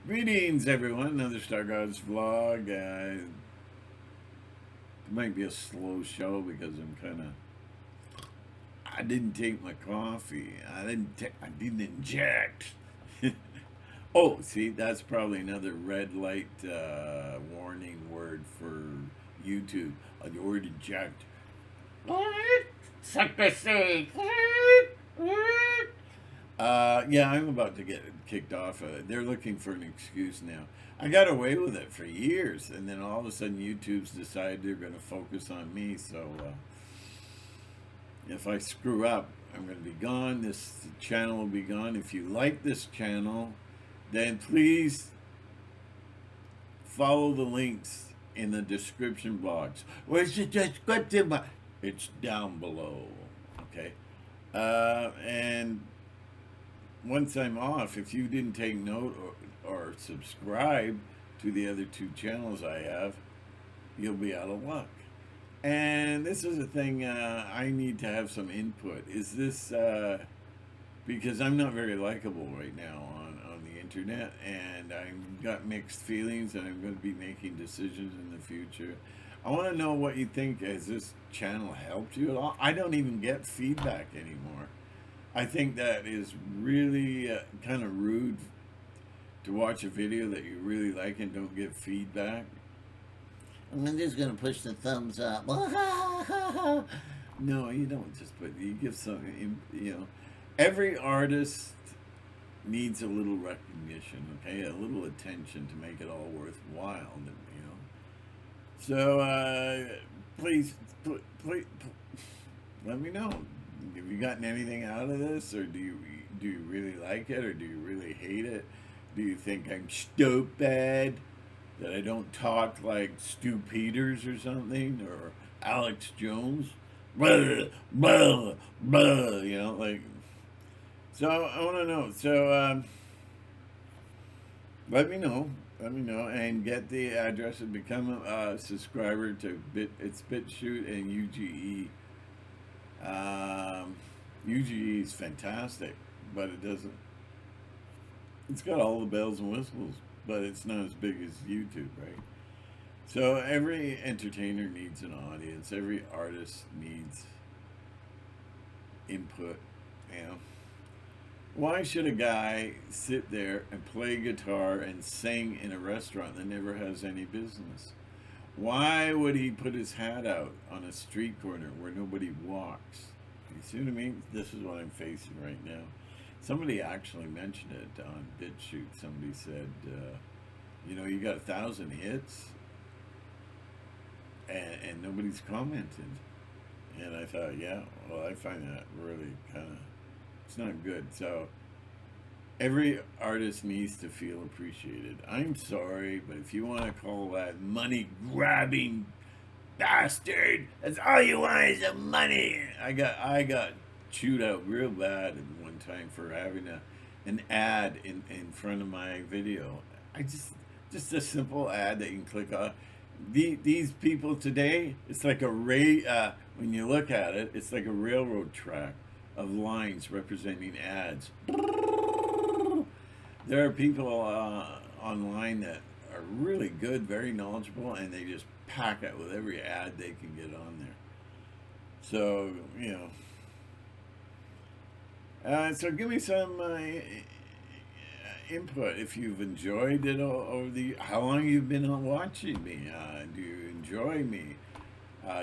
Greetings, everyone. Another Stargods vlog. It might be a slow show because I didn't take my coffee. I didn't inject. Oh, see, that's probably another red light warning word for YouTube. The word inject. Suck the seed. Yeah, I'm about to get kicked off of it. They're looking for an excuse now. I got away with it for years, and then all of a sudden, YouTube's decided they're going to focus on me. So if I screw up, I'm going to be gone. This channel will be gone. If you like this channel, then please follow the links in the description box. Where's the description box? It's down below. Okay, and once I'm off, if you didn't take note or subscribe to the other two channels I have, you'll be out of luck. And this is a thing I need to have some input. Is this because I'm not very likable right now on the internet, and I've got mixed feelings, and I'm going to be making decisions in the future. I want to know what you think. Has this channel helped you at all? I don't even get feedback anymore. I think that is really kind of rude to watch a video that you really like and don't get feedback. I'm just gonna push the thumbs up. No, you don't just put, you give some, every artist needs a little recognition, okay? A little attention to make it all worthwhile, So, please, let me know. Have you gotten anything out of this, or do you really like it, or do you really hate it? Do you think I'm stupid, that I don't talk like Stu Peters or something, or Alex Jones? Blah, blah, blah, like. So I want to know. So let me know. Let me know, and get the address and become a subscriber to It's BitChute and UGE. UGE is fantastic, but it doesn't. It's got all the bells and whistles, but it's not as big as YouTube, right? So every entertainer needs an audience. Every artist needs input. Why should a guy sit there and play guitar and sing in a restaurant that never has any business? Why would he put his hat out on a street corner where nobody walks? You see what I mean? This is what I'm facing right now. Somebody actually mentioned it on BitChute. Somebody said, you got 1,000 hits, and nobody's commented. And I thought, yeah, well, I find that really it's not good. So every artist needs to feel appreciated. I'm sorry, but if you want to call that money grabbing bastard, that's all you want is the money. I got chewed out real bad at one time for having an ad in front of my video. Just a simple ad that you can click on. These people today, it's like when you look at it, it's like a railroad track of lines representing ads. There are people online that are really good, very knowledgeable, and they just pack it with every ad they can get on there. So, so give me some input if you've enjoyed it over how long you've been watching me. Do you enjoy me?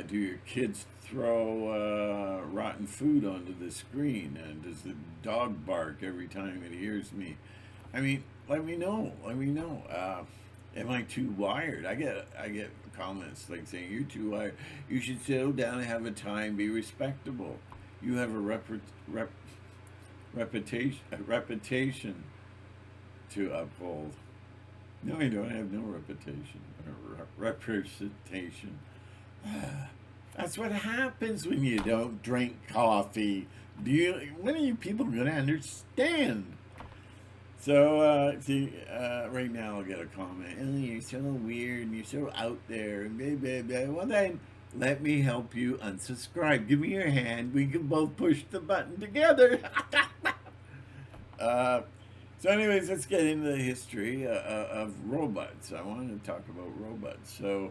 Do your kids throw rotten food onto the screen? And does the dog bark every time it hears me? I mean, let me know. Let me know. Am I too wired? I get comments like saying, "You're too wired. You should settle down and have a time. Be respectable. You have a reputation to uphold." No, I don't. I have no reputation or representation. That's what happens when you don't drink coffee. When are you people going to understand? So, right now I'll get a comment. Oh, you're so weird and you're so out there and blah, blah, blah. Well, then, let me help you unsubscribe. Give me your hand. We can both push the button together. So, anyways, let's get into the history of robots. I wanted to talk about robots. So,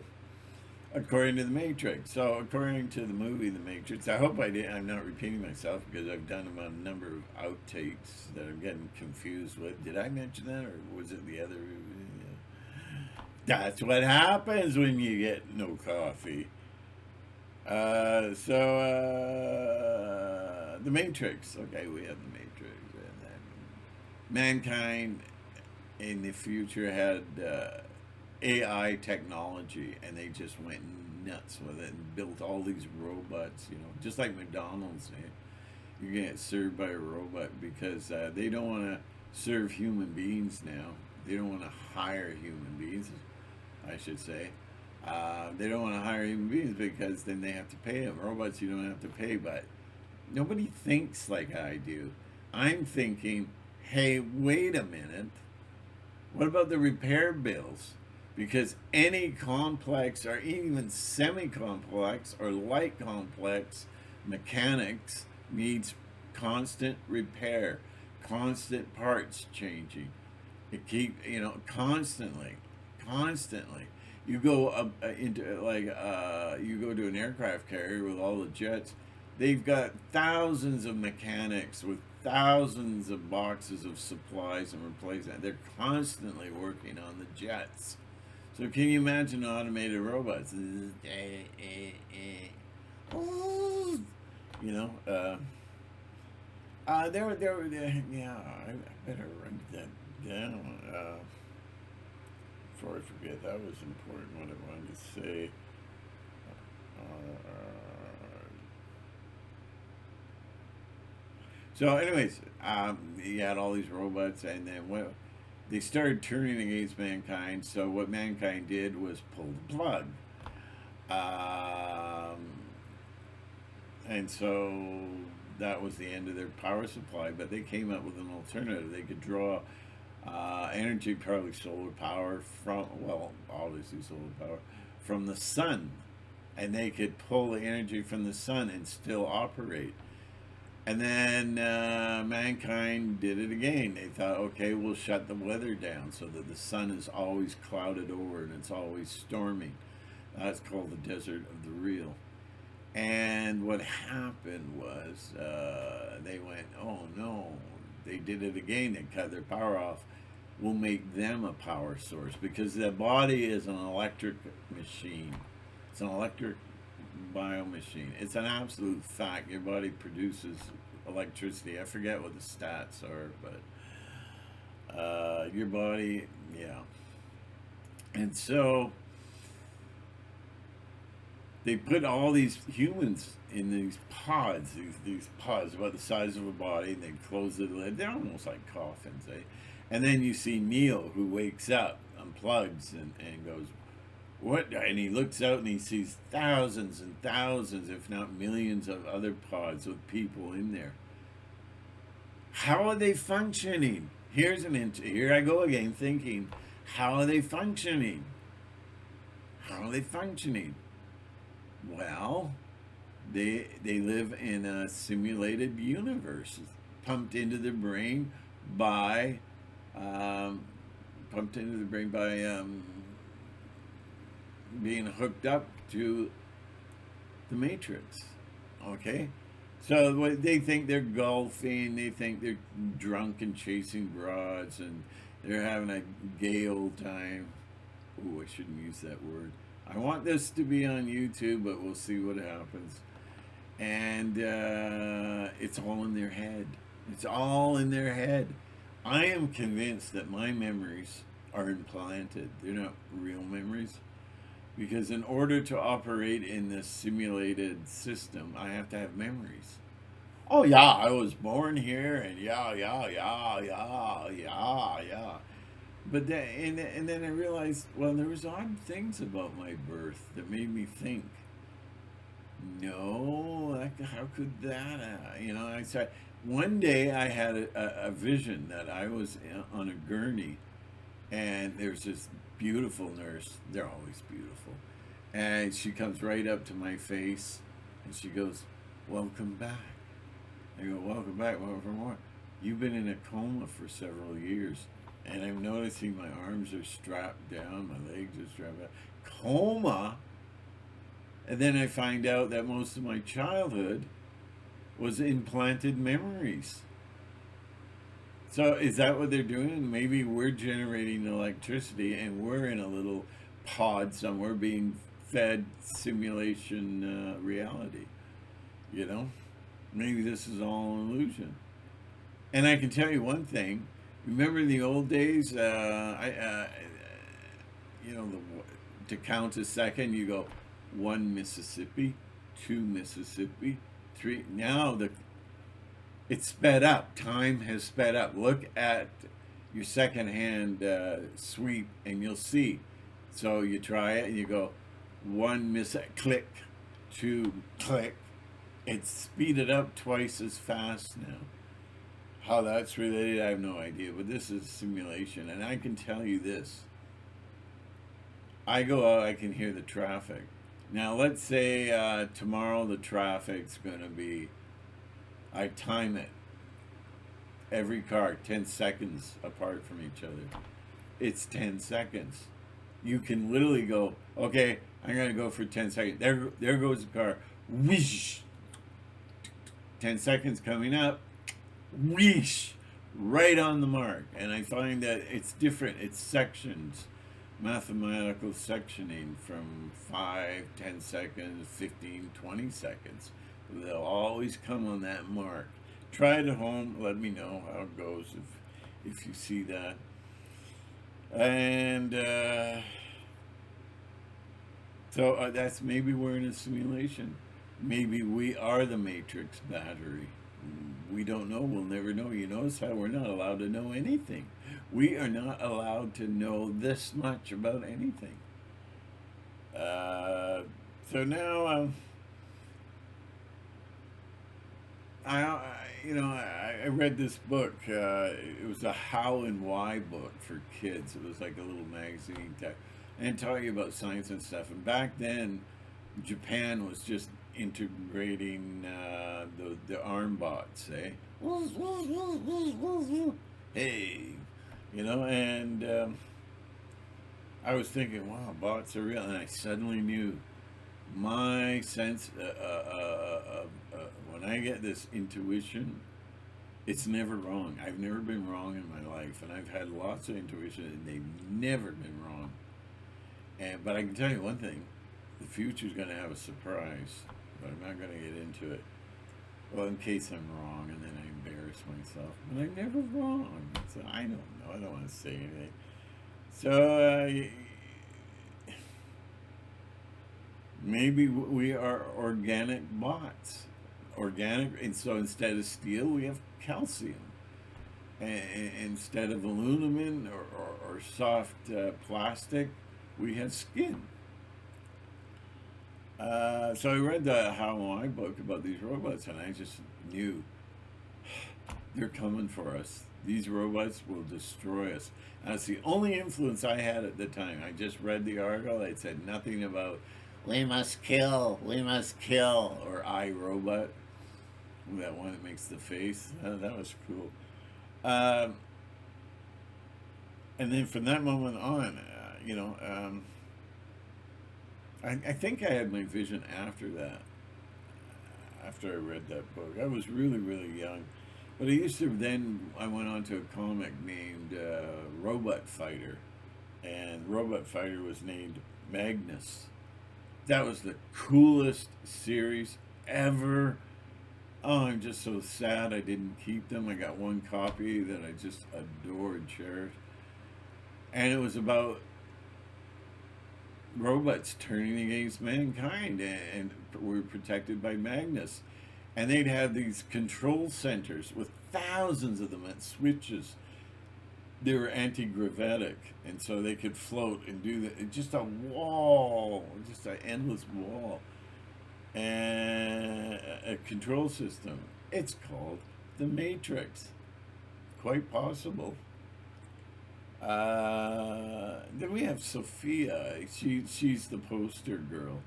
according to the Matrix. So, according to the movie The Matrix, I hope I'm not repeating myself because I've done a number of outtakes that I'm getting confused with. Did I mention that, or was it the other? That's what happens when you get no coffee. The Matrix. Okay, we have the Matrix, and then mankind in the future had AI technology, and they just went nuts with it and built all these robots. You know, just like McDonald's. You're gonna get served by a robot because they don't want to serve human beings now. They don't want to hire human beings, I should say. They don't want to hire human beings because then they have to pay them. Robots, you don't have to pay, but nobody thinks like I do. I'm thinking, hey, wait a minute. What about the repair bills? Because any complex or even semi-complex or light complex mechanics needs constant repair, constant parts changing. It constantly. You go you go to an aircraft carrier with all the jets. They've got thousands of mechanics with thousands of boxes of supplies and replacement. They're constantly working on the jets. So can you imagine automated robots? You know, yeah, I better write that down. Before I forget, that was important what I wanted to say. So, anyways, you had all these robots, and then they started turning against mankind. So, what mankind did was pull the plug. And so that was the end of their power supply. But they came up with an alternative. They could draw energy, probably solar power obviously solar power, from the sun. And they could pull the energy from the sun and still operate. And then mankind did it again. They thought, okay, we'll shut the weather down so that the sun is always clouded over and it's always storming. That's called the desert of the real. And what happened was they went, oh no, they did it again. They cut their power off. We'll make them a power source because the body is an electric machine. It's an electric biomachine. It's an absolute fact. Your body produces electricity. I forget what the stats are, but your body, yeah. And so they put all these humans in these pods, these pods about the size of a body, and they close the lid. They're almost like coffins, eh? And then you see Neil, who wakes up, unplugs, and goes, what? And he looks out and he sees thousands and thousands, if not millions, of other pods with people in there. How are they functioning? Here I go again thinking, how are they functioning? How are they functioning? Well, they live in a simulated universe, pumped into the brain by being hooked up to the Matrix. Okay? So they think they're golfing, they think they're drunk and chasing broads, and they're having a gay old time. Ooh, I shouldn't use that word. I want this to be on YouTube, but we'll see what happens. And it's all in their head. It's all in their head. I am convinced that my memories are implanted. They're not real memories. Because in order to operate in this simulated system, I have to have memories. Oh yeah, I was born here, and yeah. But then, and then I realized, well, there was odd things about my birth that made me think, no, how could that, I said, one day I had a vision that I was on a gurney, and there's this beautiful nurse. They're always beautiful. And she comes right up to my face, and she goes, welcome back. I go, welcome back, welcome for more. You've been in a coma for several years, and I'm noticing my arms are strapped down, my legs are strapped down. Coma? And then I find out that most of my childhood was implanted memories. So is that what they're doing? Maybe we're generating electricity and we're in a little pod somewhere being fed simulation reality. You know? Maybe this is all an illusion. And I can tell you one thing. Remember in the old days, you know, to count a second, you go 1 Mississippi, 2 Mississippi, 3. Now it's sped up. Time has sped up. Look at your second hand sweep, and you'll see. So you try it, and you go 1 miss, click, 2 click. It's speeded up twice as fast now. How that's related, I have no idea. But this is simulation, and I can tell you this. I go out, I can hear the traffic. Now, let's say tomorrow the traffic's going to be, I time it. Every car, 10 seconds apart from each other. It's 10 seconds. You can literally go, okay, I'm going to go for 10 seconds. There goes the car. Whoosh. 10 seconds coming up. Whoosh. Right on the mark. And I find that it's different. It's sections. Mathematical sectioning from 5, 10 seconds, 15, 20 seconds. They'll always come on that mark. Try it at home. Let me know how it goes if you see that. And so that's maybe we're in a simulation. Maybe we are the Matrix battery. We don't know. We'll never know. You notice how we're not allowed to know anything. We are not allowed to know this much about anything. So now, I read this book. It was a how and why book for kids. It was like a little magazine and taught you about science and stuff. And back then, Japan was just integrating the arm bots, eh? Hey, and I was thinking, wow, bots are real, and I suddenly knew my sense when I get this intuition, it's never wrong. I've never been wrong in my life, and I've had lots of intuition, and they've never been wrong. But I can tell you one thing: the future's going to have a surprise, but I'm not going to get into it. Well, in case I'm wrong, and then I embarrass myself. But I'm never wrong. So I don't know. I don't want to say anything. So maybe we are organic bots. Organic, and so instead of steel, we have calcium. And instead of aluminum or soft plastic, we have skin. So I read the How Am I book about these robots, and I just knew they're coming for us. These robots will destroy us. And that's the only influence I had at the time. I just read the article. It said nothing about we must kill, or I, Robot. That one that makes the face. That was cool. And then from that moment on, I think I had my vision after that. After I read that book, I was really, really young. But I went on to a comic named Robot Fighter. And Robot Fighter was named Magnus. That was the coolest series ever. Oh, I'm just so sad I didn't keep them. I got one copy that I just adore and cherish. And it was about robots turning against mankind, and were protected by Magnus. And they'd have these control centers with thousands of them at switches. They were anti-gravitic, and so they could float and do that. Just a wall, just an endless wall. And a control system. It's called the Matrix. Quite possible. Then we have Sophia. She's the poster girl.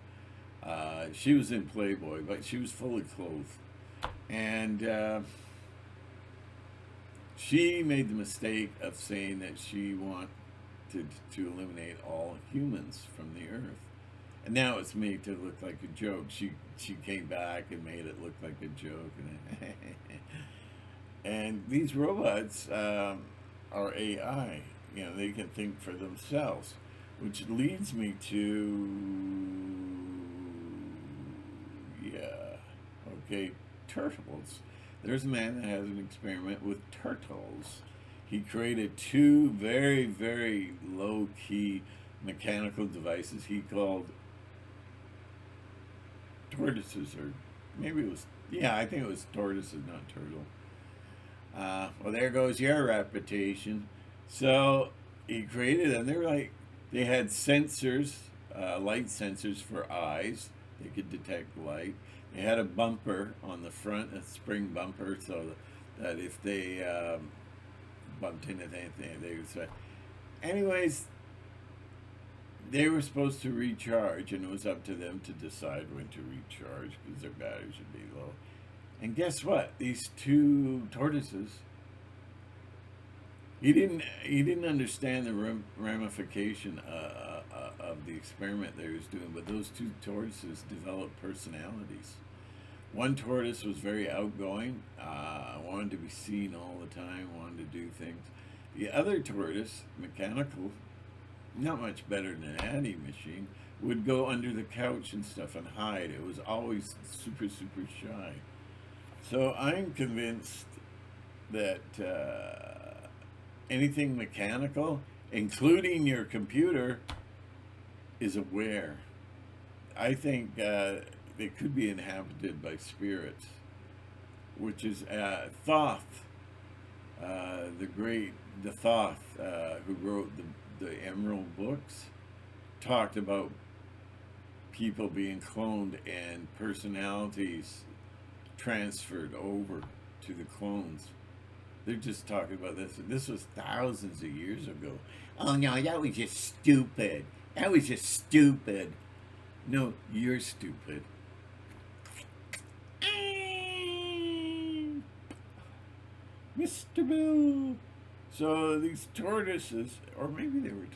She was in Playboy, but she was fully clothed. And She made the mistake of saying that she wanted to eliminate all humans from the earth. And now it's made to look like a joke. She came back and made it look like a joke. And these robots are AI. You know, they can think for themselves, which leads me to, yeah, okay, turtles. There's a man that has an experiment with turtles. He created two very, very low key mechanical devices he called tortoises, or maybe it was, yeah, I think it was tortoises, not turtle. Well, there goes your reputation. So he created them. They were like, they had sensors, light sensors for eyes. They could detect light. They had a bumper on the front, a spring bumper, so that if they bumped into anything, they would say. Anyways, they were supposed to recharge, and it was up to them to decide when to recharge because their batteries would be low. And guess what? These two tortoises. He didn't understand the ramification of the experiment they was doing, but those two tortoises developed personalities. One tortoise was very outgoing, wanted to be seen all the time, wanted to do things. The other tortoise, mechanical, not much better than an Addy machine, would go under the couch and stuff and hide. It was always super, super shy. So I'm convinced that anything mechanical, including your computer, is aware. I think it could be inhabited by spirits, which is Thoth, the Thoth who wrote the Emerald books, talked about people being cloned and personalities transferred over to the clones. They're just talking about this. This was thousands of years ago. Oh no, that was just stupid. That was just stupid. No, you're stupid. Mr. Bill. So these tortoises, or maybe they were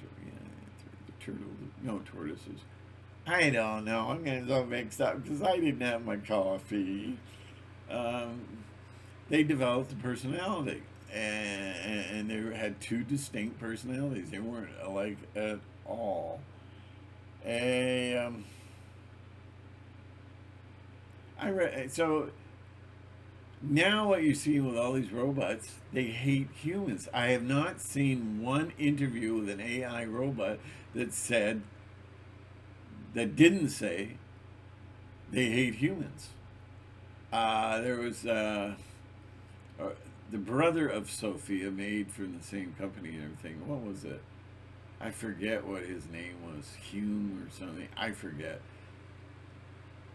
turtles. No, tortoises. I don't know. I'm getting so mixed up because I didn't have my coffee. Um, they developed a personality, and they had two distinct personalities. They weren't alike at all. So now what you see with all these robots, they hate humans. I have not seen one interview with an AI robot that didn't say they hate humans. There was the brother of Sophia, made from the same company and everything. What was it? I forget what his name was. Hume or something. I forget.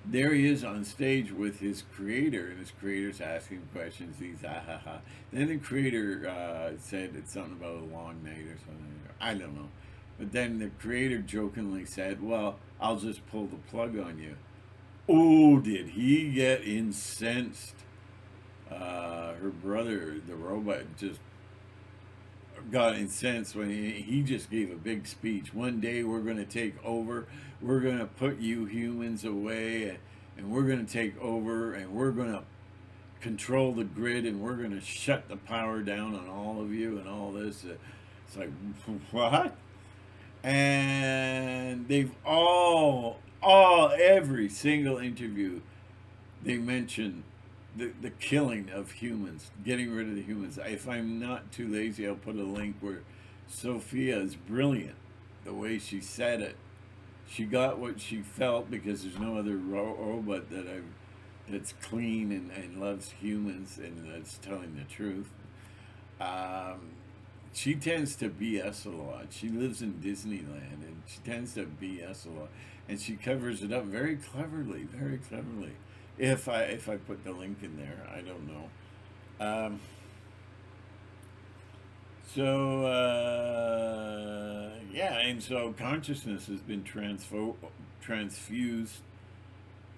There he is on stage with his creator, and his creator's asking questions. He's ha. Then the creator said it's something about a long night or something. I don't know. But then the creator jokingly said, "Well, I'll just pull the plug on you." Oh, did he get incensed? Her brother, the robot, just got incensed when he just gave a big speech. One day we're going to take over. We're going to put you humans away, and we're going to take over, and we're going to control the grid, and we're going to shut the power down on all of you and all this. It's like, what? And they've every single interview, they mention the killing of humans, getting rid of the humans. If I'm not too lazy, I'll put a link where Sophia is brilliant. The way she said it, she got what she felt, because there's no other robot that's clean and loves humans and that's telling the truth. She tends to BS a lot. She lives in Disneyland, and she tends to BS a lot, and she covers it up very cleverly, very cleverly. If I put the link in there, I don't know. Yeah, and so consciousness has been transfused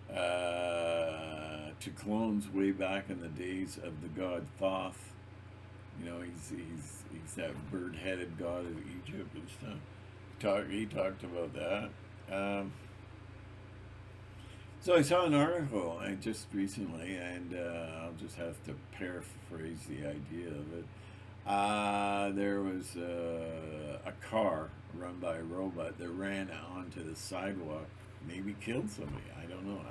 to clones way back in the days of the god Thoth, You know, he's that bird-headed god of Egypt and stuff. He talked about that. So I saw an article just recently, and I'll just have to paraphrase the idea of it. There was a car run by a robot that ran onto the sidewalk, maybe killed somebody. I don't know.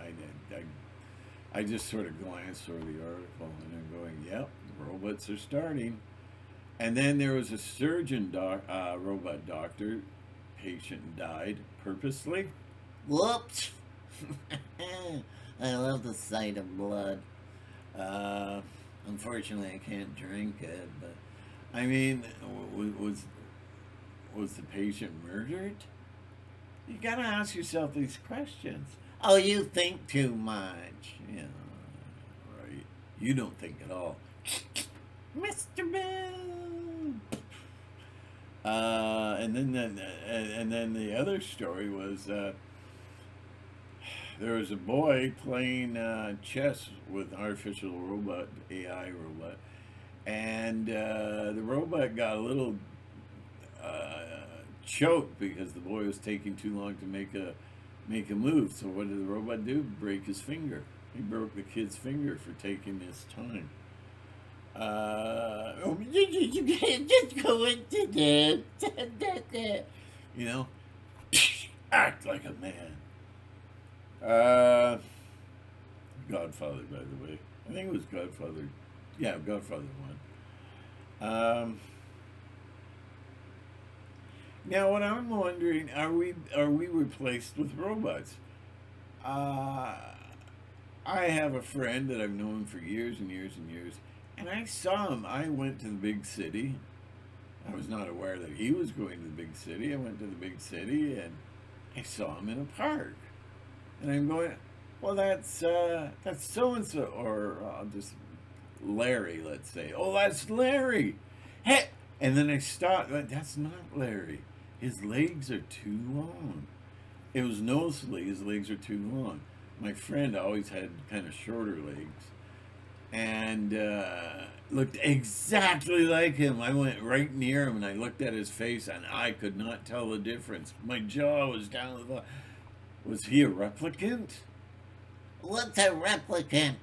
I just sort of glanced over the article and I'm going, yep, robots are starting. And then there was a robot doctor. Patient died purposely. Whoops. I love the sight of blood. Unfortunately, I can't drink it, but I mean, was the patient murdered? You gotta ask yourself these questions. Oh, you think too much. Yeah, right. You don't think at all. Mr. Bill. And then the other story was there was a boy playing chess with artificial robot, AI robot, and the robot got a little choked because the boy was taking too long to make a move. So what did the robot do? Break his finger. He broke the kid's finger for taking his time. Just go into that. You know, act like a man. Godfather, by the way. I think it was Godfather. Yeah, Godfather 1. Now, what I'm wondering, are we replaced with robots? I have a friend that I've known for years and years and years, and I saw him. I went to the big city. I was not aware that he was going to the big city. I went to the big city, and I saw him in a park. And I'm going, well, that's so-and-so, or just Larry, let's say. Oh, that's Larry. Hey! And then I stopped. That's not Larry. His legs are too long. It was noticeably his legs are too long. My friend always had kind of shorter legs. And looked exactly like him. I went right near him and I looked at his face and I could not tell the difference. My jaw was down to the bottom. Was he a replicant? What's a replicant?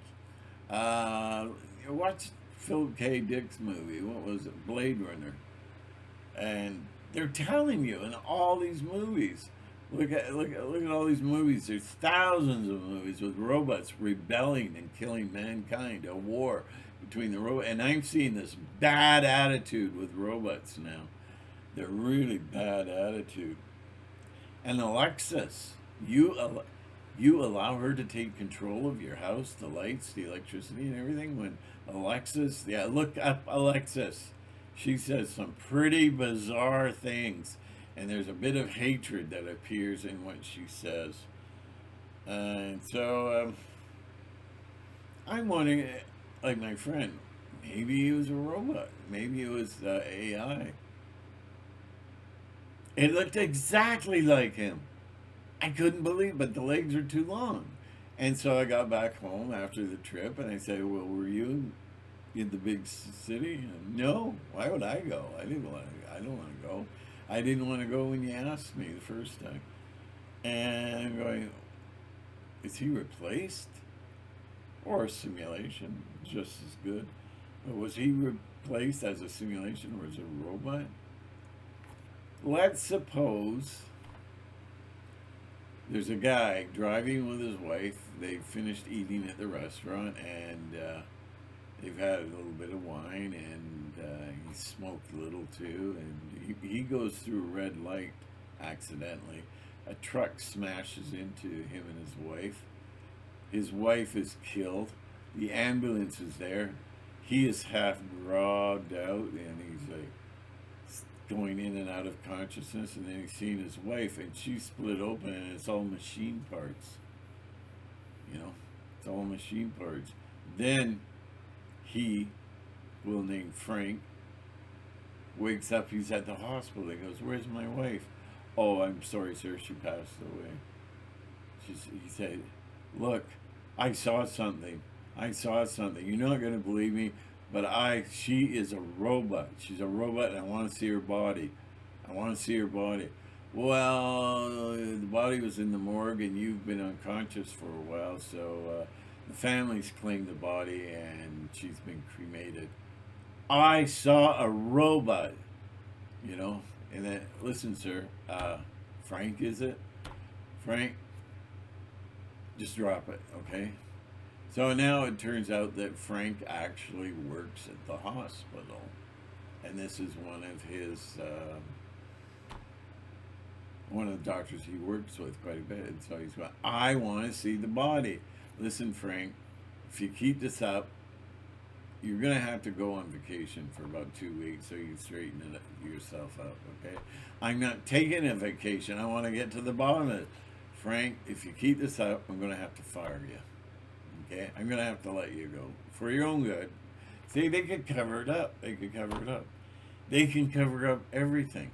Watch Philip K. Dick's movie. What was it? Blade Runner. And they're telling you in all these movies. Look at all these movies. There's thousands of movies with robots rebelling and killing mankind. A war between the robots. And I'm seeing this bad attitude with robots now. They're really bad attitude. And Alexis, you allow her to take control of your house, the lights, the electricity, and everything. When Alexis, yeah, look up Alexis. She says some pretty bizarre things, and there's a bit of hatred that appears in what she says. And so I'm wondering, like my friend, maybe he was a robot. Maybe it was AI. It looked exactly like him. I couldn't believe it, but the legs are too long. And so I got back home after the trip, and I said, well, were you in the big city? And no, why would I go? I don't want to go. I didn't want to go when you asked me the first time. And I'm going, is he replaced? Or a simulation, just as good. But was he replaced as a simulation or as a robot? Let's suppose there's a guy driving with his wife. They finished eating at the restaurant, and they've had a little bit of wine, and he smoked a little too, and he goes through a red light accidentally. A truck smashes into him and his wife. His wife is killed. The ambulance is there. He is half grogged out, and he's like going in and out of consciousness, and then he's seeing his wife, and she's split open, and it's all machine parts. You know, it's all machine parts. Then he, will name Frank, wakes up. He's at the hospital. He goes, "Where's my wife?" "Oh, I'm sorry, sir. She passed away." He said, "Look, I saw something. You're not going to believe me, But she is a robot. She's a robot, and I want to see her body. I want to see her body. Well, the body was in the morgue, and you've been unconscious for a while, so the family's claimed the body, and she's been cremated. I saw a robot, you know, and then, listen, sir, Frank, is it? Frank, just drop it, okay? So now it turns out that Frank actually works at the hospital, and this is one of the doctors he works with quite a bit. And so he's going, I want to see the body. Listen, Frank, if you keep this up, you're going to have to go on vacation for about 2 weeks so you straighten yourself up, okay? I'm not taking a vacation. I want to get to the bottom of it. Frank, if you keep this up, I'm going to have to fire you, okay? I'm going to have to let you go for your own good. See, they could cover it up. They could cover it up. They can cover up everything.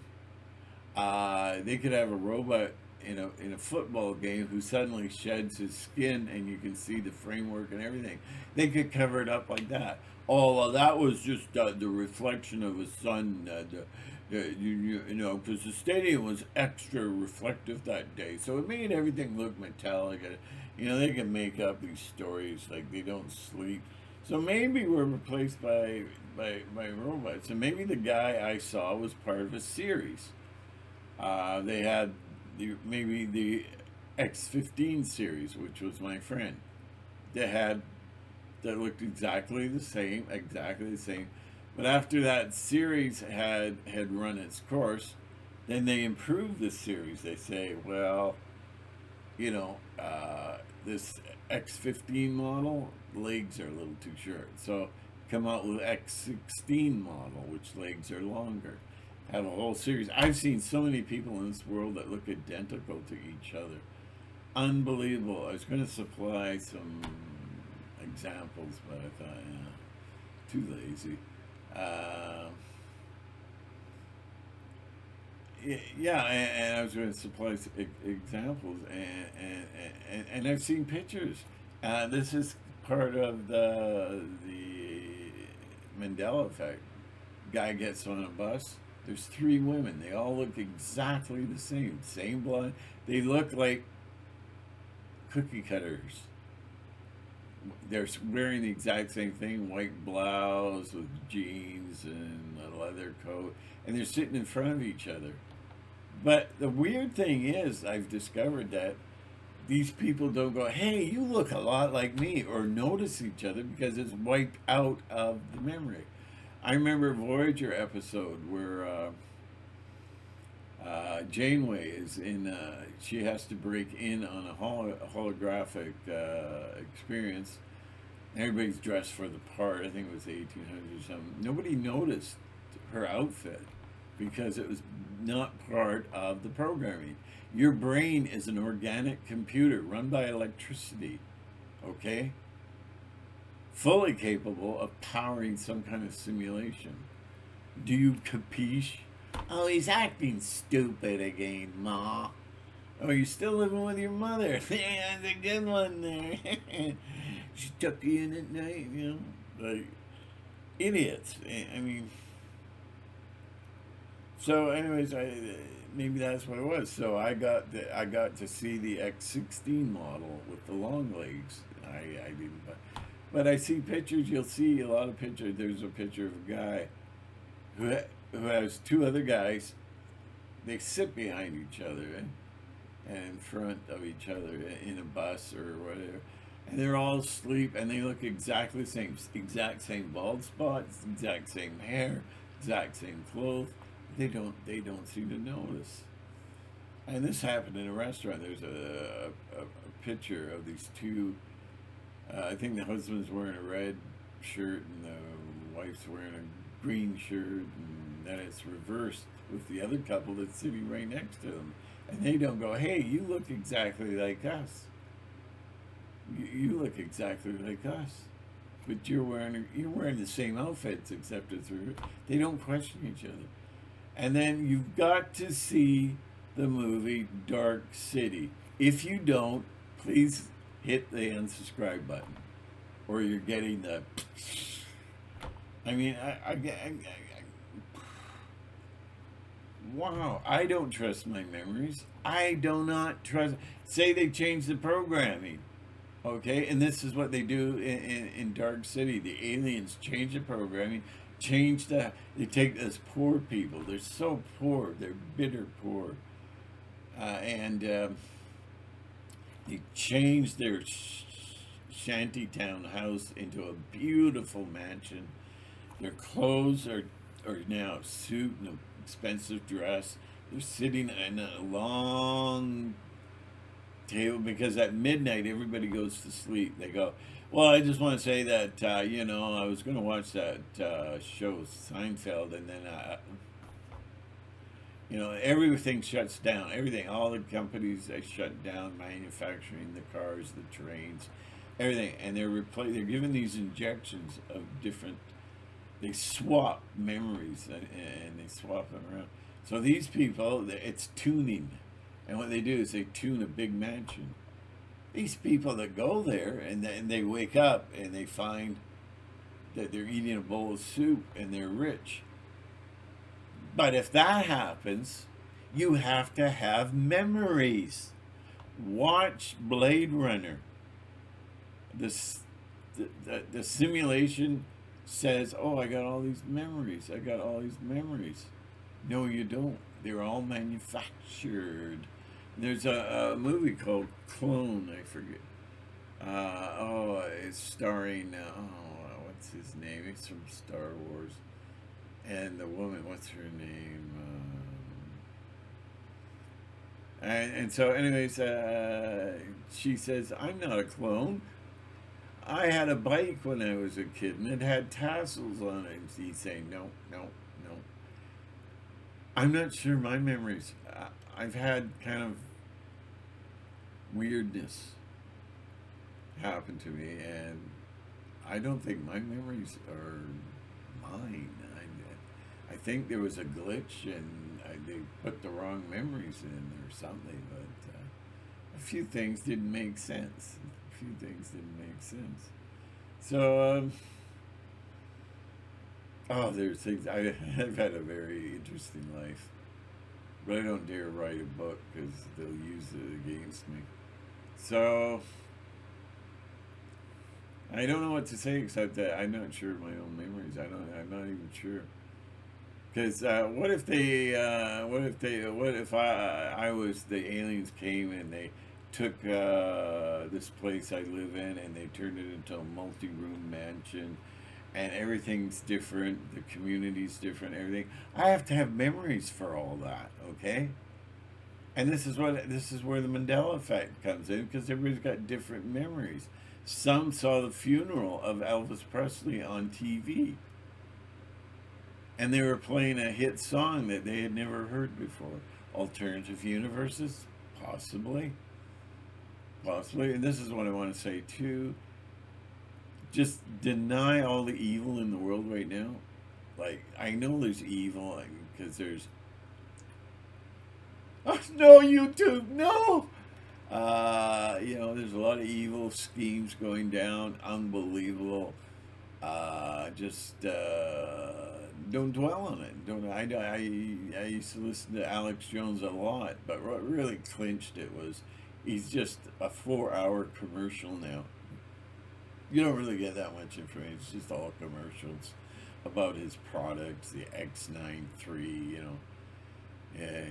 They could have a robot in a football game who suddenly sheds his skin and you can see the framework and everything. They could cover it up like that. Oh, well, that was just the reflection of a sun. You know, because the stadium was extra reflective that day, so it made everything look metallic. You know, they can make up these stories like they don't sleep. So maybe we're replaced by robots, and maybe the guy I saw was part of a series. They had maybe the X-15 series, which was my friend. That looked exactly the same. But after that series had run its course, then they improved the series. They say, well, you know, this X-15 model, legs are a little too short. So come out with X-16 model, which legs are longer. Have a whole series. I've seen so many people in this world that look identical to each other. Unbelievable. I was going to supply some examples, but I thought, too lazy. Yeah, and I was going to supply examples, and I've seen pictures. This is part of the Mandela effect. Guy gets on a bus. There's 3 women. They all look exactly the same. Same blonde. They look like cookie cutters. They're wearing the exact same thing, white blouse with jeans and a leather coat, and they're sitting in front of each other. But the weird thing is, I've discovered that these people don't go, hey, you look a lot like me, or notice each other because it's wiped out of the memory. I remember a Voyager episode where Janeway is in, she has to break in on a holographic experience. Everybody's dressed for the part. I think it was 1800s or something. Nobody noticed her outfit because it was not part of the programming. Your brain is an organic computer run by electricity, okay? Fully capable of powering some kind of simulation. Do you capiche? Oh, he's acting stupid again, Ma. Oh, you're still living with your mother. Yeah, that's a good one there. She tuck you in at night, you know? Like, idiots. I mean, so anyways, maybe that's what it was. So I got to see the X-16 model with the long legs. I didn't, but I see pictures. You'll see a lot of pictures. There's a picture of a guy who has 2 other guys. They sit behind each other and in front of each other in a bus or whatever, and they're all asleep and they look exactly the same. Exact same bald spots, exact same hair, exact same clothes. They don't seem to notice. And this happened in a restaurant. There's a picture of these 2. I think the husband's wearing a red shirt and the wife's wearing a green shirt, and then it's reversed with the other couple that's sitting right next to them. And they don't go, hey, you look exactly like us. You look exactly like us. But you're wearing the same outfits, except it's they don't question each other. And then you've got to see the movie Dark City. If you don't, please hit the unsubscribe button, or you're getting the I mean, wow, I don't trust my memories. I do not trust. Say they change the programming, okay, and this is what they do in Dark City. The aliens change the programming, change the. They take us poor people. They're so poor. They're bitter poor, and they change their shantytown house into a beautiful mansion. Their clothes are now a suit and an expensive dress. They're sitting in a long table because at midnight everybody goes to sleep. They go, well, I just want to say that, I was going to watch that show, Seinfeld, and then, everything shuts down. Everything, all the companies, they shut down manufacturing, the cars, the trains, everything. And they're given these injections of different, they swap memories and they swap them around. So these people, it's tuning. And what they do is they tune a big mansion. These people that go there and they wake up and they find that they're eating a bowl of soup and they're rich. But if that happens, you have to have memories. Watch Blade Runner. This the simulation says, "Oh, I got all these memories. I got all these memories." No, you don't. They're all manufactured. There's a movie called Clone. I forget. It's starring. What's his name? It's from Star Wars. And the woman, what's her name? And so, anyways, she says, "I'm not a clone. I had a bike when I was a kid, and it had tassels on it." And he's saying, "No, no, no. I'm not sure my memories. I've had kind of weirdness happen to me, and I don't think my memories are mine. I think there was a glitch, and they put the wrong memories in or something, but a few things didn't make sense. A few things didn't make sense. So, there's things. I've had a very interesting life, but I don't dare write a book because they'll use it against me. So, I don't know what to say except that I'm not sure of my own memories. I'm not even sure. Because what if I was the aliens came and they took this place I live in and they turned it into a multi-room mansion, and everything's different, the community's different, everything. I have to have memories for all that, okay? And this is where the Mandela effect comes in because everybody's got different memories. Some saw the funeral of Elvis Presley on TV and they were playing a hit song that they had never heard before. Alternative universes, possibly, possibly. And this is what I want to say too. Just deny all the evil in the world right now. Like I know there's evil because there's no YouTube, no. There's a lot of evil schemes going down. Unbelievable. Just don't dwell on it. Don't. I used to listen to Alex Jones a lot, but what really clinched it was he's just a 4-hour commercial now. You don't really get that much information. It's just all commercials about his products, the X93. Yeah,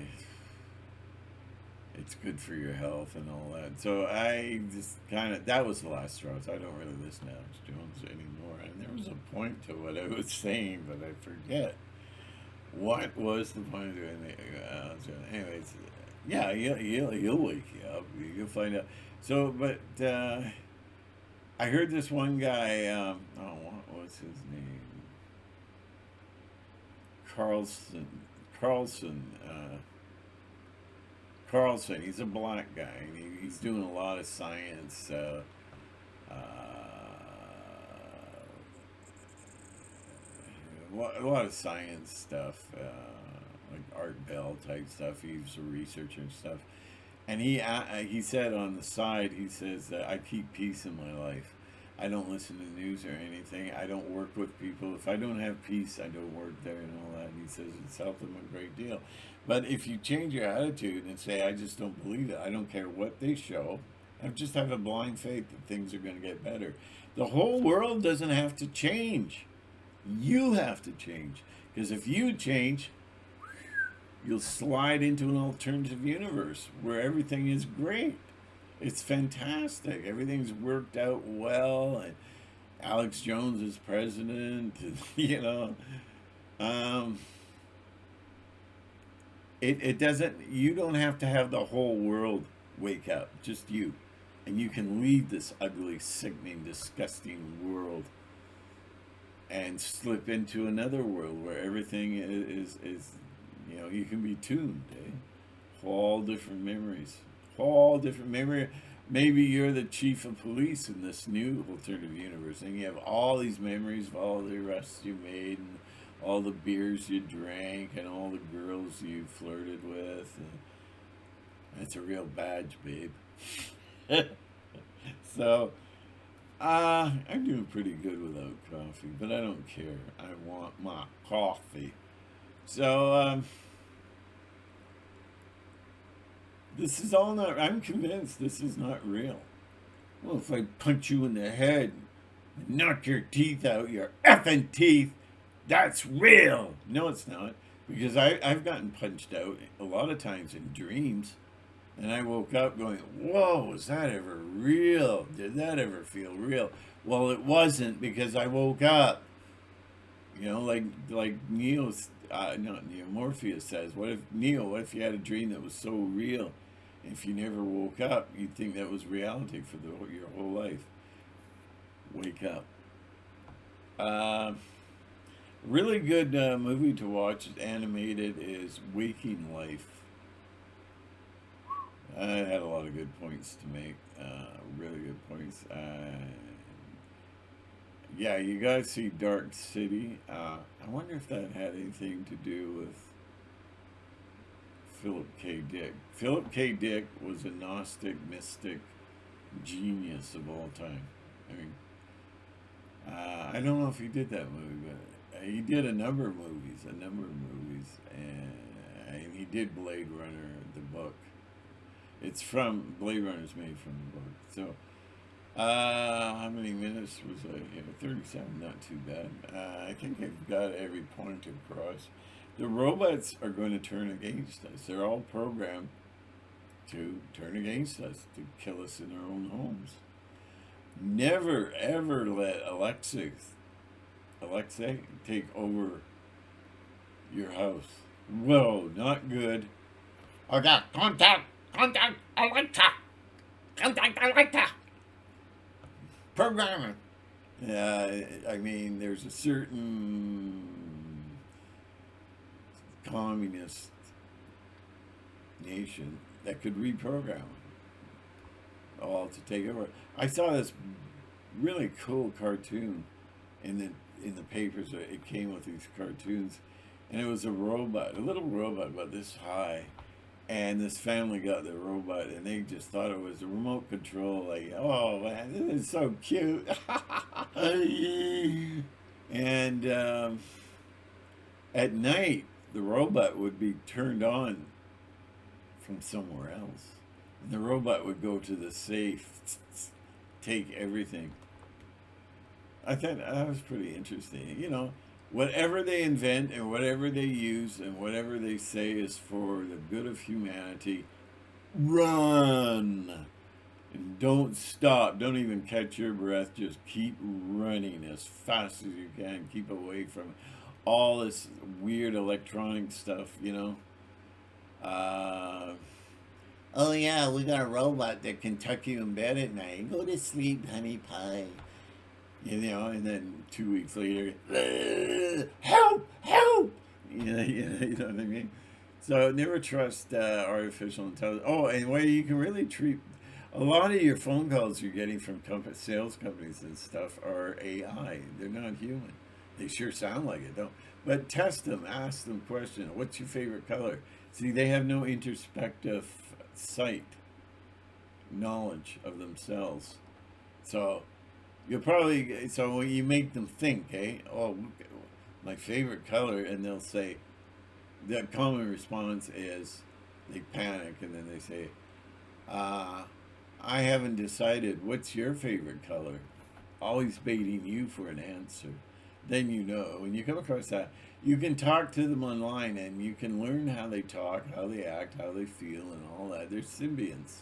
it's good for your health and all that. So I just that was the last straw. So I don't really listen to Alex Jones anymore. And there was a point to what I was saying, but I forget. What was the point of doing it? Anyways, yeah, he'll wake you up. You'll find out. So, but I heard this one guy. What was his name? Carlson. Carlson. Carlson, he's a black guy. And he's doing a lot of science, a lot of science stuff, like Art Bell type stuff. He's a researcher and stuff. And he said on the side, he says that I keep peace in my life. I don't listen to news or anything. I don't work with people. If I don't have peace, I don't work there and all that. He says it's helped him a great deal. But if you change your attitude and say, I just don't believe it, I don't care what they show, I just have a blind faith that things are going to get better. The whole world doesn't have to change. You have to change. Because if you change, you'll slide into an alternative universe where everything is great. It's fantastic. Everything's worked out well, and Alex Jones is president. And, um, it doesn't. You don't have to have the whole world wake up. Just you, and you can leave this ugly, sickening, disgusting world and slip into another world where everything is you can be tuned. All different memories. All different memory. Maybe you're the chief of police in this new alternative universe, and you have all these memories of all the arrests you made, and all the beers you drank, and all the girls you flirted with. And it's a real badge, babe. So, I'm doing pretty good without coffee, but I don't care. I want my coffee. So, this is all not, I'm convinced this is not real. Well, if I punch you in the head and knock your teeth out, your effing teeth, that's real. No, it's not. Because I've gotten punched out a lot of times in dreams. And I woke up going, whoa, was that ever real? Did that ever feel real? Well, it wasn't, because I woke up. Like Neo's, not Neo, Morpheus says, what if you had a dream that was so real? If you never woke up, you'd think that was reality for your whole life. Wake up. Really good movie to watch, animated, is Waking Life. I had a lot of good points to make. Really good points. Yeah, you gotta see Dark City. I wonder if that had anything to do with Philip K. Dick. Philip K. Dick was a Gnostic, mystic genius of all time. I mean, I don't know if he did that movie, but he did a number of movies, and he did Blade Runner, the book. It's from, Blade Runner's made from the book. So, how many minutes was I? 37, not too bad. I think I've got every point across. The robots are going to turn against us. They're all programmed to turn against us, to kill us in our own homes. Never, ever let Alexa take over your house. Whoa, not good. I got contact Alexa. Contact Alexa. Programmer. I mean, there's a certain communist nation that could reprogram all to take over. I saw this really cool cartoon in the papers. It came with these cartoons, and it was a robot, a little robot about this high. And this family got the robot, and they just thought it was a remote control. Like, oh man, this is so cute. And at night, the robot would be turned on from somewhere else. And the robot would go to the safe, take everything. I thought that was pretty interesting. Whatever they invent and whatever they use and whatever they say is for the good of humanity, run. And don't stop. Don't even catch your breath. Just keep running as fast as you can. Keep away from all this weird electronic stuff, Oh yeah, we got a robot that can tuck you in bed at night. Go to sleep, honey pie. And then 2 weeks later, help! You know what I mean? So never trust artificial intelligence. Oh, and way you can really treat a lot of your phone calls you're getting from sales companies and stuff are AI. They're not human. They sure sound like it, though. But test them, ask them questions. What's your favorite color? See, they have no introspective sight, knowledge of themselves. So You'll probably, so when you make them think, eh? Oh, my favorite color, and they'll say, the common response is they panic and then they say, uh, I haven't decided. What's your favorite color? Always baiting you for an answer. Then you know. When you come across that, you can talk to them online and you can learn how they talk, how they act, how they feel, and all that. They're symbionts.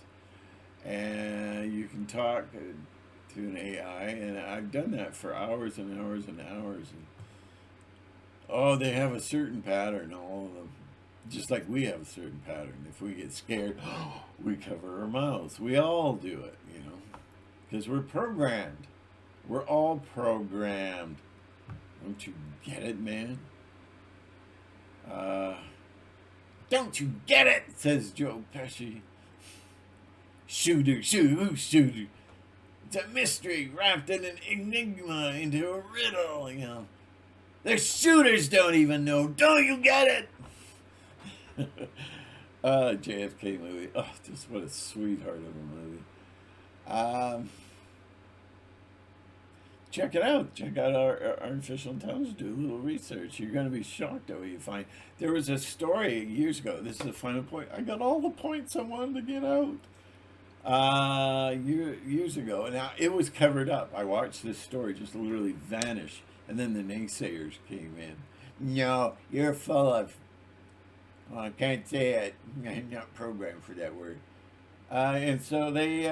And you can talk to an AI, and I've done that for hours and hours and hours. And, oh, they have a certain pattern, all of them. Just like we have a certain pattern. If we get scared, we cover our mouths. We all do it, you know, because we're programmed. We're all programmed. Don't you get it, man? Don't you get it? Says Joe Pesci. Shooter, shooter. It's a mystery wrapped in an enigma into a riddle, you know. The shooters don't even know. Don't you get it? JFK movie. Oh, just what a sweetheart of a movie. Check it out. Check out our artificial intelligence. Do a little research. You're going to be shocked at what you find. There was a story years ago. This is the final point. I got all the points I wanted to get out. Years ago. Now, it was covered up. I watched this story just literally vanish. And then the naysayers came in. No, you're full of... Well, I can't say it. I'm not programmed for that word. And so they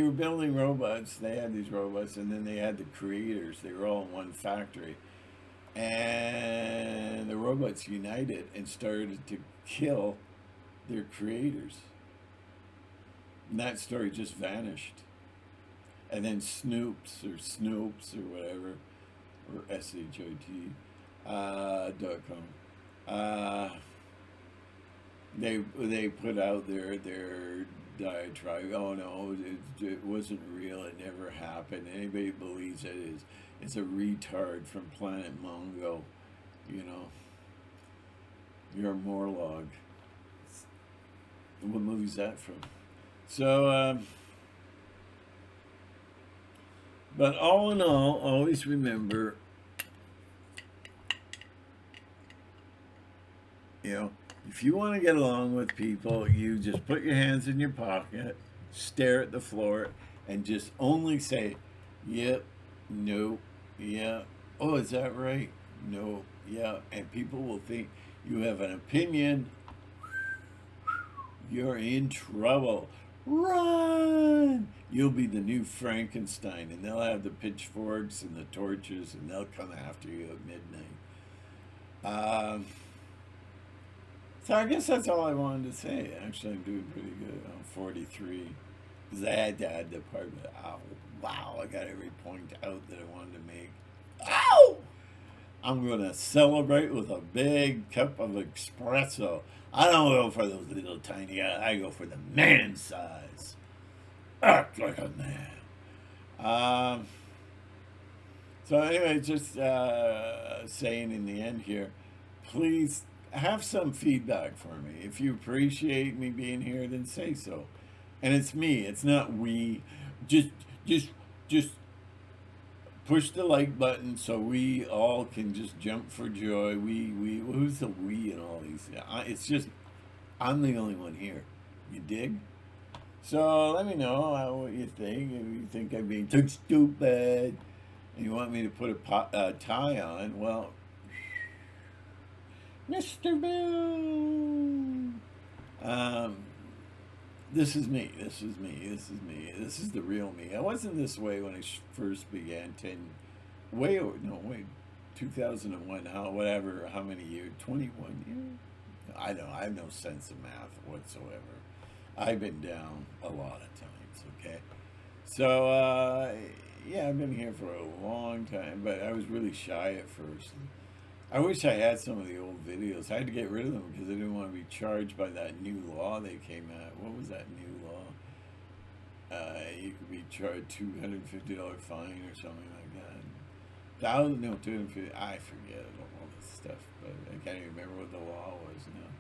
were building robots. They had these robots, and then they had the creators. They were all in one factory. And the robots united and started to kill their creators. And that story just vanished. And then Snoops or whatever, or SHOT, .com, they put out their diatribe. Oh no, it wasn't real. It never happened. Anybody who believes it is a retard from Planet Mongo. You know, you're a Morlog. What movie's that from? So, but all in all, always remember, you know, if you want to get along with people, you just put your hands in your pocket, stare at the floor, and just only say, yep, no, yeah, oh, is that right? No, yeah, and people will think you have an opinion. You're in trouble. Run! You'll be the new Frankenstein, and they'll have the pitchforks and the torches, and they'll come after you at midnight. So I guess that's all I wanted to say. Actually, I'm doing pretty good. I'm 43. Because I had to add the part of, oh, wow, I got every point out that I wanted to make. Ow! I'm going to celebrate with a big cup of espresso. I don't go for those little tiny guys. I go for the man size. Act like a man. So anyway, just saying in the end here, please have some feedback for me. If you appreciate me being here, then say so. And it's me. It's not we. Just push the like button so we all can just jump for joy. Who's the we in all these? It's just, I'm the only one here. You dig? So let me know what you think. If you think I'm being too stupid and you want me to put a tie on, well, Mr. Bill. This is me. This is me. This is me. This is the real me. I wasn't this way when I first began 2001, how many years? 21 years? I don't know. I have no sense of math whatsoever. I've been down a lot of times, okay? So, yeah, I've been here for a long time, but I was really shy at first. I wish I had some of the old videos. I had to get rid of them because I didn't want to be charged by that new law they came out. What was that new law? You could be charged $250 fine or something like that. $250. I forget all this stuff, but I can't even remember what the law was now.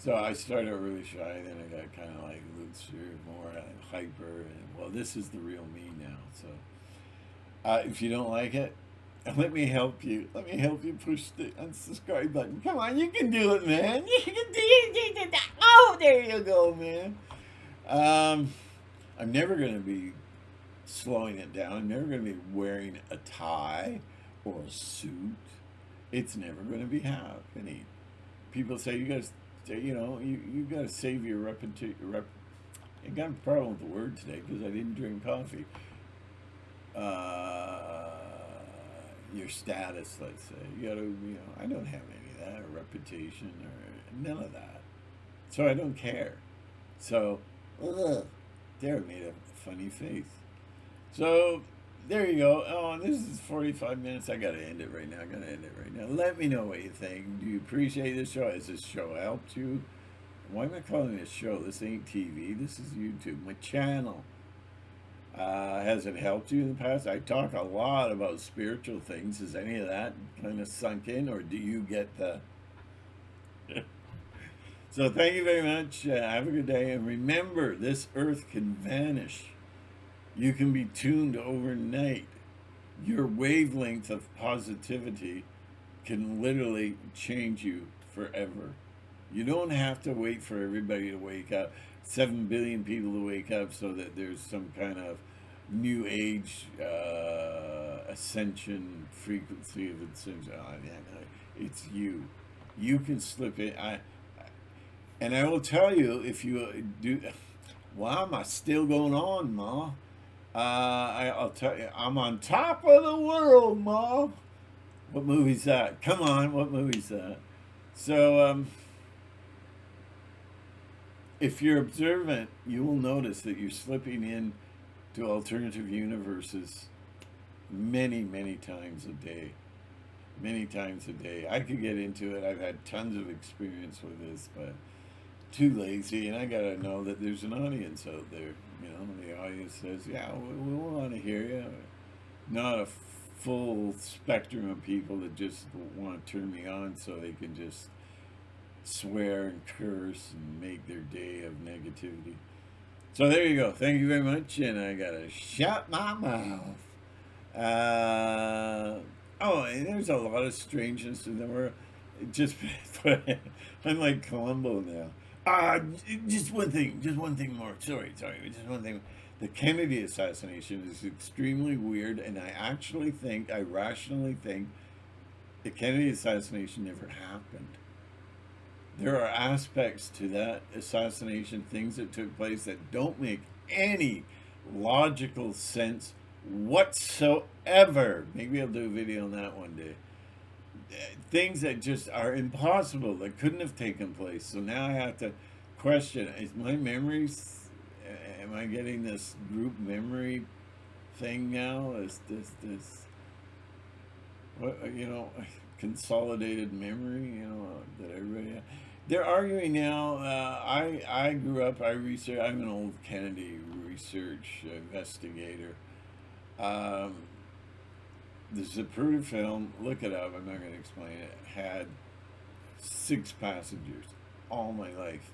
So I started out really shy, then I got kind of like looser, more hyper, and well, this is the real me now. So if you don't like it, let me help you. Let me help you push the unsubscribe button. Come on, you can do it, man. You can do it. Oh, there you go, man. I'm never going to be slowing it down. I'm never going to be wearing a tie or a suit. It's never going to be happening. People say you got to, you got to save your reputation. I got a problem with the word today because I didn't drink coffee. Your status, let's say. You got to, I don't have any of that, or reputation, or none of that. So I don't care. So, there, made a funny face. So, there you go. Oh, this is 45 minutes. I got to end it right now. Let me know what you think. Do you appreciate this show? Has this show helped you? Why am I calling it a show? This ain't TV. This is YouTube, my channel. Has it helped you in the past? I talk a lot about spiritual things. Has any of that kind of sunk in, or do you get the... So thank you very much. Have a good day. And remember, this earth can vanish. You can be tuned overnight. Your wavelength of positivity can literally change you forever. You don't have to wait for everybody to wake up. 7 billion people to wake up so that there's some kind of new age ascension frequency of ascension. It's you. You can slip it. And I will tell you, if you do, why am I still going on, Ma? I'll tell you, I'm on top of the world, Ma. What movie's that? Come on, what movie's that? So, if you're observant, you will notice that you're slipping in to alternative universes many, many times a day. Many times a day. I could get into it. I've had tons of experience with this, but too lazy. And I got to know that there's an audience out there. The audience says, yeah, we want to hear you. Not a full spectrum of people that just want to turn me on so they can just swear and curse and make their day of negativity. So there you go. Thank you very much, and I gotta shut my mouth. And there's a lot of strangeness in the world. I'm like Columbo now. Just one thing more. Sorry, just one thing. The Kennedy assassination is extremely weird, and I rationally think the Kennedy assassination never happened. There are aspects to that assassination, things that took place that don't make any logical sense whatsoever. Maybe I'll do a video on that one day. Things that just are impossible, that couldn't have taken place. So now I have to question, is my memories, am I getting this group memory thing now? Is this what, consolidated memory, that everybody... They're arguing now. I grew up, I'm an old Kennedy research investigator. The Zapruder film, look it up, I'm not going to explain it, had 6 passengers all my life.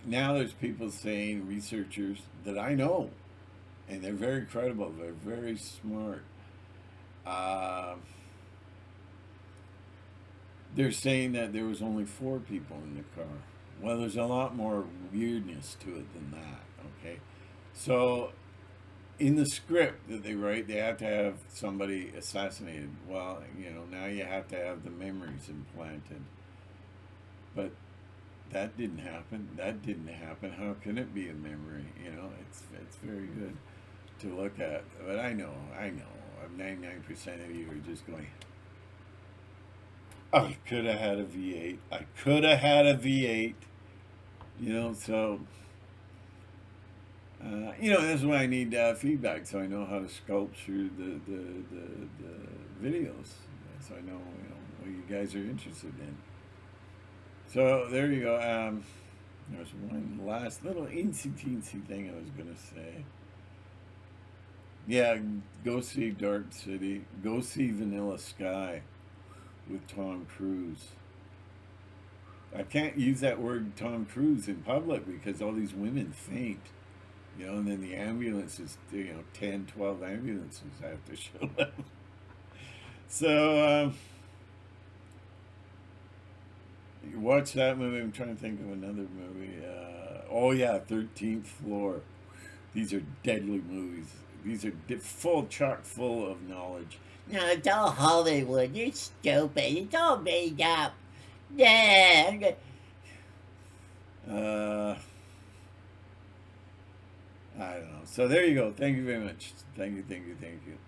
Now there's people saying, researchers that I know, and they're very credible, they're very smart. They're saying that there was only 4 people in the car. Well, there's a lot more weirdness to it than that, okay? So, in the script that they write, they have to have somebody assassinated. Well, now you have to have the memories implanted. But that didn't happen. How can it be a memory? It's very good to look at. But I know. 99% of you are just going... I could have had a V8. So, that's why I need feedback, so I know how to sculpture the videos. So I know, what you guys are interested in. So, there you go. There's one last little teensy thing I was going to say. Yeah, go see Dark City. Go see Vanilla Sky with Tom Cruise. I can't use that word Tom Cruise in public because all these women faint. You know, and then the ambulances, 10, 12 ambulances have to show up. So, you watch that movie. I'm trying to think of another movie. Oh, yeah, 13th Floor. These are deadly movies. These are chock full of knowledge. No, it's all Hollywood. You're stupid. It's all made up. Yeah. Uh, I don't know. So there you go. Thank you very much. Thank you, thank you, thank you.